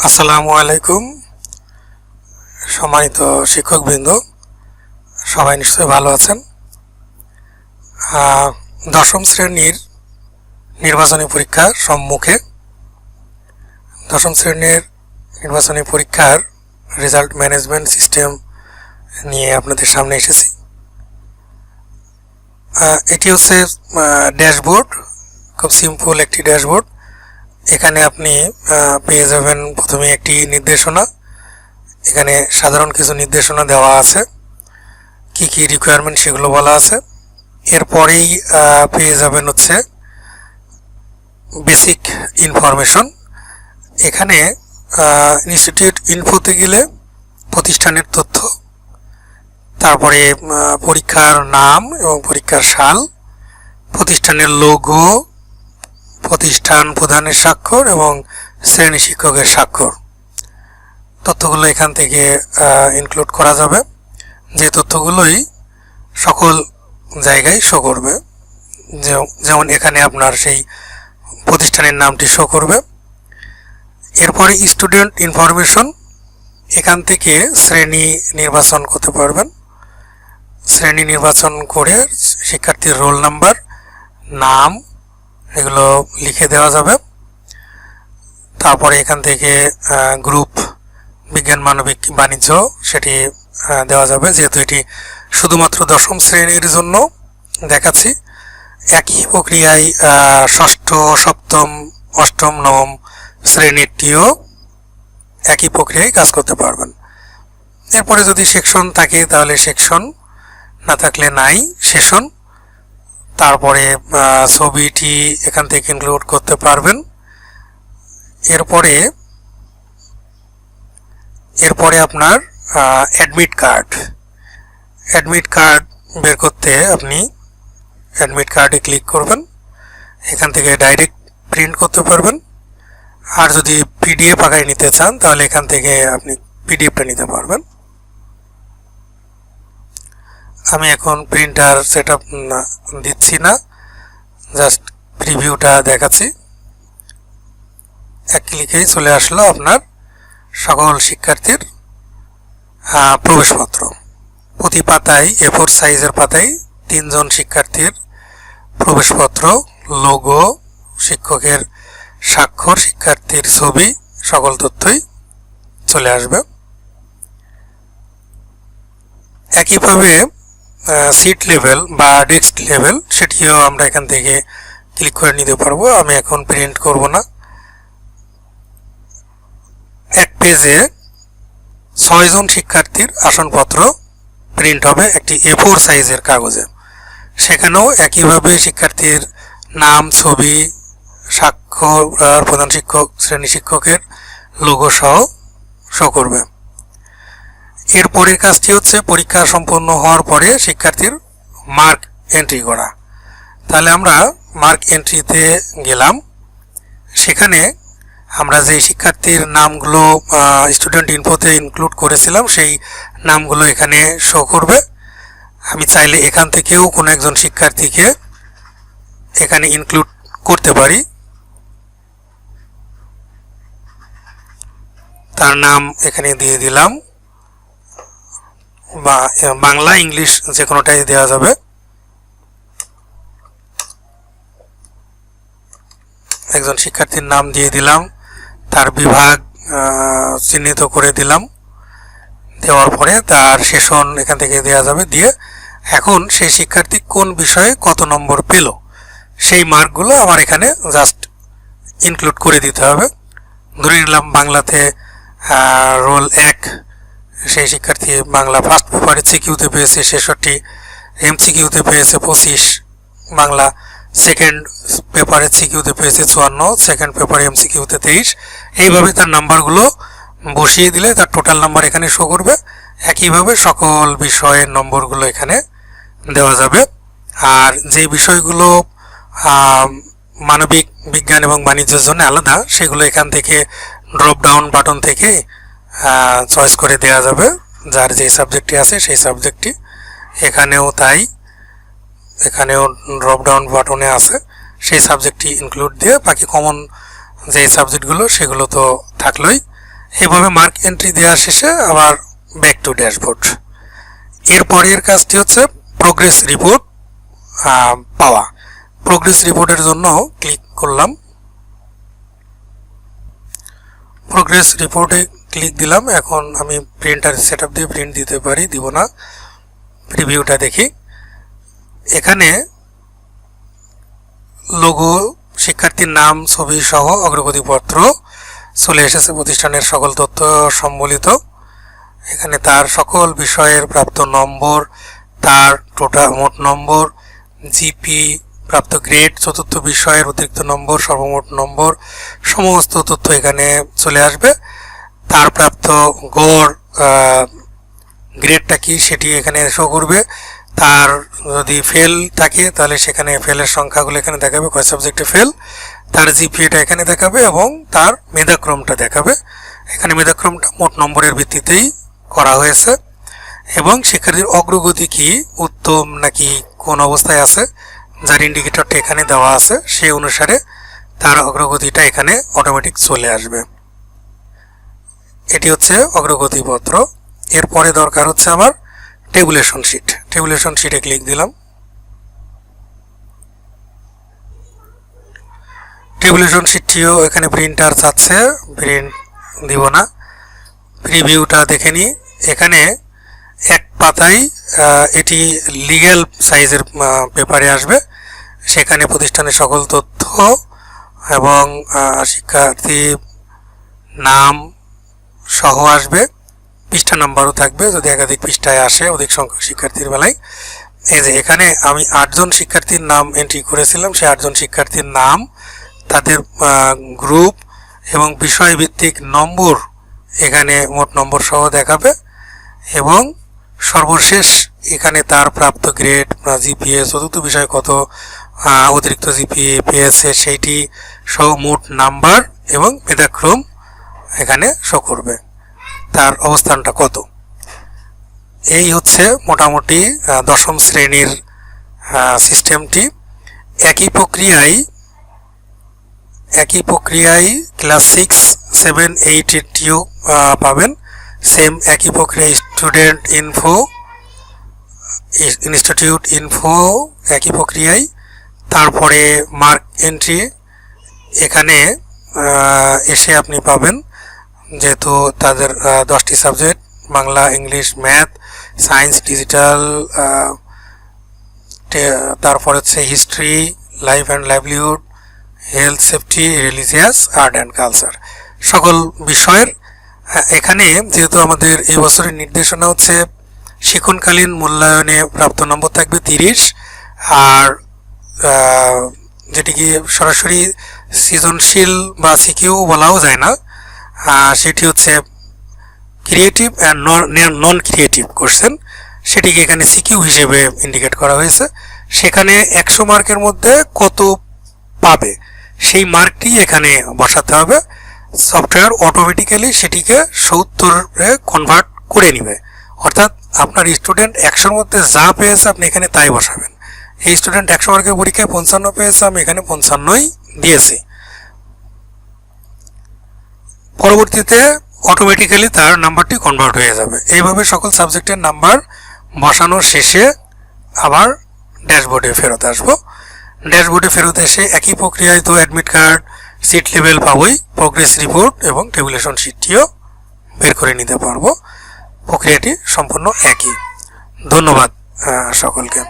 আসসালামু আলাইকুম। সম্মানিত শিক্ষকবৃন্দ, সবাই নিশ্চয়ই ভালো আছেন। দশম শ্রেণীর নির্বাচনী পরীক্ষা সম্মুখে। দশম শ্রেণীর নির্বাচনী পরীক্ষার রেজাল্ট ম্যানেজমেন্ট সিস্টেম নিয়ে আপনাদের সামনে এসেছি। এটি হচ্ছে ড্যাশবোর্ড, খুব সিম্পল একটি ড্যাশবোর্ড। এখানে আপনি পেয়ে যাবেন প্রথমে একটি নির্দেশনা। এখানে সাধারণ কিছু নির্দেশনা দেওয়া আছে, কি কি রিকোয়ারমেন্ট সেগুলো বলা আছে। এরপরেই পেয়ে যাবেন হচ্ছে বেসিক ইনফরমেশন। এখানে ইনস্টিটিউট ইনফোতে গেলে প্রতিষ্ঠানের তথ্য, তারপরে পরীক্ষার নাম এবং পরীক্ষার সাল, প্রতিষ্ঠানের লোগো, প্রতিষ্ঠান প্রধানের স্বাক্ষর এবং শ্রেণী শিক্ষকের স্বাক্ষর, তথ্যগুলো এখান থেকে ইনক্লুড করা যাবে। যে তথ্যগুলোই সকল জায়গায় শো করবে, যেমন এখানে আপনার সেই প্রতিষ্ঠানের নামটি শো করবে। এরপরে স্টুডেন্ট ইনফরমেশন, এখান থেকে শ্রেণী নির্বাচন করতে পারবেন। শ্রেণী নির্বাচন করে শিক্ষার্থীর রোল নাম্বার, নাম এগুলো লিখে দেওয়া যাবে। তারপরে এখান থেকে গ্রুপ বিজ্ঞান, মানবিক, বাণিজ্য সেটি দেওয়া যাবে। যেহেতু এটি শুধুমাত্র দশম শ্রেণীর জন্য দেখাচ্ছি, একই প্রক্রিয়ায় ষষ্ঠ, সপ্তম, অষ্টম, নবম শ্রেণীরটিও একই প্রক্রিয়ায় কাজ করতে পারবেন। এরপরে যদি সেকশন থাকে তাহলে সেকশন, না থাকলে নাই সেশন। তারপরে ছবিটি এখান থেকে ইনক্লুড করতে পারবেন। এরপরে আপনার অ্যাডমিট কার্ড বের করতে আপনি অ্যাডমিট কার্ডে ক্লিক করবেন। এখান থেকে ডাইরেক্ট প্রিন্ট করতে পারবেন। আর যদি পিডিএফ আকারে নিতে চান তাহলে এখান থেকে আপনি পিডিএফটা নিতে পারবেন। আমি এখন প্রিন্টার সেটআপ দিচ্ছি না, জাস্ট প্রিভিউটা দেখাচ্ছি। এক ক্লিকেই চলে আসলো আপনার সকল শিক্ষার্থীর প্রবেশপত্র। প্রতি পাতায় A4 সাইজের পাতায় 3 জন শিক্ষার্থীর প্রবেশপত্র, লোগো, শিক্ষকের স্বাক্ষর, শিক্ষার্থীর ছবি, সকল তথ্যই চলে আসবে। একইভাবে সিট লেভেল বা ডেস্ক লেভেল সেটিও আমরা এখান থেকে ক্লিক করে নিতে পারবো। আমি এখন প্রিন্ট করব না। এক পেজে 6 জন শিক্ষার্থীর আসনপত্র প্রিন্ট হবে একটি A4 সাইজের কাগজে। সেখানেও একইভাবে শিক্ষার্থীর নাম, ছবি, স্বাক্ষর, প্রধান শিক্ষক, শ্রেণী শিক্ষকের লোগো সহ শো করবে। এরপরের কাজটি হচ্ছে পরীক্ষা সম্পন্ন হওয়ার পরে শিক্ষার্থীর মার্ক এন্ট্রি করা। তাহলে আমরা মার্ক এন্ট্রিতে গেলাম। সেখানে আমরা যে শিক্ষার্থীর নামগুলো স্টুডেন্ট ইনফোতে ইনক্লুড করেছিলাম সেই নামগুলো এখানে শো করবে। আমি চাইলে এখান থেকেও কোনো একজন শিক্ষার্থীকে এখানে ইনক্লুড করতে পারি। তার নাম এখানে দিয়ে দিলাম, বা বাংলা, ইংলিশ যে কোনোটাই দেওয়া যাবে। একজন শিক্ষার্থীর নাম দিয়ে দিলাম, তার বিভাগ চিহ্নিত করে দিলাম। দেওয়ার পরে তার সেশন এখান থেকে দেওয়া যাবে। দিয়ে এখন সেই শিক্ষার্থী কোন বিষয়ে কত নম্বর পেল সেই মার্কগুলো আমার এখানে জাস্ট ইনক্লুড করে দিতে হবে। ধরে নিলাম বাংলাতে রোল 1 সেই শিক্ষার্থী বাংলা ফার্স্ট পেপারে সিকিউতে পেয়েছে 66, এমসিকিউতে পেয়েছে 25, বাংলা সেকেন্ড পেপারে সিকিউতে পেয়েছে 54, সেকেন্ড পেপারে এমসিকিউতে 23। এইভাবে তার নাম্বারগুলো বসিয়ে দিলে তার টোটাল নাম্বার এখানে শো করবে। একইভাবে সকল বিষয়ের নম্বরগুলো এখানে দেওয়া যাবে। আর যে বিষয়গুলো মানবিক, বিজ্ঞান এবং বাণিজ্যের জন্য আলাদা সেগুলো এখান থেকে ড্রপ ডাউন বাটন থেকে চয়েস করে দেওয়া যাবে। যার যে সাবজেক্টটি আছে সেই সাবজেক্টটি এখানেও তাই, এখানেও ড্রপ ডাউন বাটনে আছে সেই সাবজেক্টটি ইনক্লুড দিয়ে বাকি কমন যে সাবজেক্টগুলো সেগুলো তো থাকলোই। এভাবে মার্ক এন্ট্রি দেওয়া শেষে আবার ব্যাক টু ড্যাশবোর্ড। এরপরের কাজটি হচ্ছে প্রোগ্রেস রিপোর্ট পাওয়া। প্রোগ্রেস রিপোর্টের জন্য ক্লিক করলাম, প্রোগ্রেস রিপোর্টে ক্লিক দিলাম। এখন আমি প্রিন্টার সেটআপ দিয়ে প্রিন্ট দিতে পারি, দিব না। প্রিভিউটা দেখি, এখানে লোগো, শিক্ষার্থীর নাম, ছবি সহ অগ্রগতিপত্র চলে এসেছে, প্রতিষ্ঠানের সকল তথ্য সম্বলিত। এখানে তার সকল বিষয়ের প্রাপ্ত নম্বর, তার টোটাল মোট নম্বর, জিপি, প্রাপ্ত গ্রেড, চতুর্থ বিষয়ের অতিরিক্ত নম্বর, সর্বমোট নম্বর, সমস্ত তথ্য এখানে চলে আসবে। তার প্রাপ্ত গড় গ্রেডটা কি সেটি এখানে শো করবে। তার যদি ফেল থাকে তাহলে সেখানে ফেলের সংখ্যাগুলো এখানে দেখাবে, কয় সাবজেক্টে ফেল। তার জিপিএটা এখানে দেখাবে এবং তার মেধাক্রমটা দেখাবে। এখানে মেধাক্রমটা মোট নম্বরের ভিত্তিতেই করা হয়েছে এবং শিক্ষার্থীর অগ্রগতি কি, উত্তম নাকি কোন অবস্থায় আছে, যার ইন্ডিকেটরটা এখানে দেওয়া আছে, সেই অনুসারে তার অগ্রগতিটা এখানে অটোমেটিক চলে আসবে। এটি হচ্ছে অগ্রগতিপত্র। এরপরে দরকার হচ্ছে আমার টেবুলেশন শিট। টেবুলেশন শিটে ক্লিক দিলাম। টেবুলেশন শিটটিও এখানে প্রিন্টার চাচ্ছে, প্রিন্ট দিব না। প্রিভিউটা দেখে নিই। এখানে এক পাতায় এটি লিগ্যাল সাইজের পেপারে আসবে। সেখানে প্রতিষ্ঠানের সকল তথ্য এবং শিক্ষার্থী নাম সহ আসবে। পৃষ্ঠা নাম্বারও থাকবে যদি একাধিক পৃষ্ঠায় আসে অধিক সংখ্যক শিক্ষার্থীর বেলায়। এই যে এখানে আমি 8 জন শিক্ষার্থীর নাম এন্ট্রি করেছিলাম, সেই 8 জন শিক্ষার্থীর নাম, তাদের গ্রুপ এবং বিষয়ভিত্তিক নম্বর এখানে মোট নম্বর সহ দেখাবে এবং সর্বশেষ এখানে তার প্রাপ্ত গ্রেড, জিপিএ, চতুর্থ বিষয় কত অতিরিক্ত জিপিএ পেয়েছে সেইটি সহ মোট নাম্বার এবং মেধাক্রম এখানে শো করবে, তার অবস্থানটা কত। এই হচ্ছে মোটামুটি দশম শ্রেণীর সিস্টেমটি। একই প্রক্রিয়ায় ক্লাস 6, 7, 8 এটিও পাবেন। সেম একই প্রক্রিয়ায় স্টুডেন্ট ইনফো, ইনস্টিটিউট ইনফো একই প্রক্রিয়ায়। তারপরে মার্ক এন্ট্রি এখানে এসে আপনি পাবেন, যেহেতু তাদের 10টি subject, Bangla, English, math, science, digital, তারপর হচ্ছে history, life and livelihood, health, safety, religious, art and culture, সকল বিষয়ের। এখানে যেহেতু আমাদের এই বছরের নির্দেশনা হচ্ছে শিক্ষণকালীন মূল্যায়নে প্রাপ্ত নম্বর থাকবে 30, আর যেটিকে সরাসরি সৃজনশীল বা সিকিউ বলাও যায় না, সেটি হচ্ছে creative and non creative question, সেটিকে এখানে সিকিউ হিসেবে ইন্ডিকেট করা হয়েছে। সেখানে 100 মার্কের মধ্যে কত পাবে সেই মার্কটি এখানে বসাতে হবে। সফটওয়্যার অটোমেটিক্যালি সেটিকে 70-এ কনভার্ট করে নেবে, অর্থাৎ আপনার স্টুডেন্ট 100-র মধ্যে যা পেয়েছে আপনি এখানে তাই বসাবেন। এই স্টুডেন্ট 100 মার্কের পরীক্ষায় 55 পেয়েছে, আমি এখানে 55ই দিয়েছি। পরবর্তীতে অটোমেটিক্যালি তার নাম্বারটি কনভার্ট হয়ে যাবে। এইভাবে সকল সাবজেক্টের নাম্বার বসানোর শেষে আবার ড্যাশবোর্ডে ফেরত আসবো। ড্যাশবোর্ডে ফেরত এসে একই প্রক্রিয়ায় তো অ্যাডমিট কার্ড, সিট লেভেল পাবোই, প্রোগ্রেস রিপোর্ট এবং টেবুলেশন শিটটিও বের করে নিতে পারবো। প্রক্রিয়াটি সম্পূর্ণ একই। ধন্যবাদ সকলকে।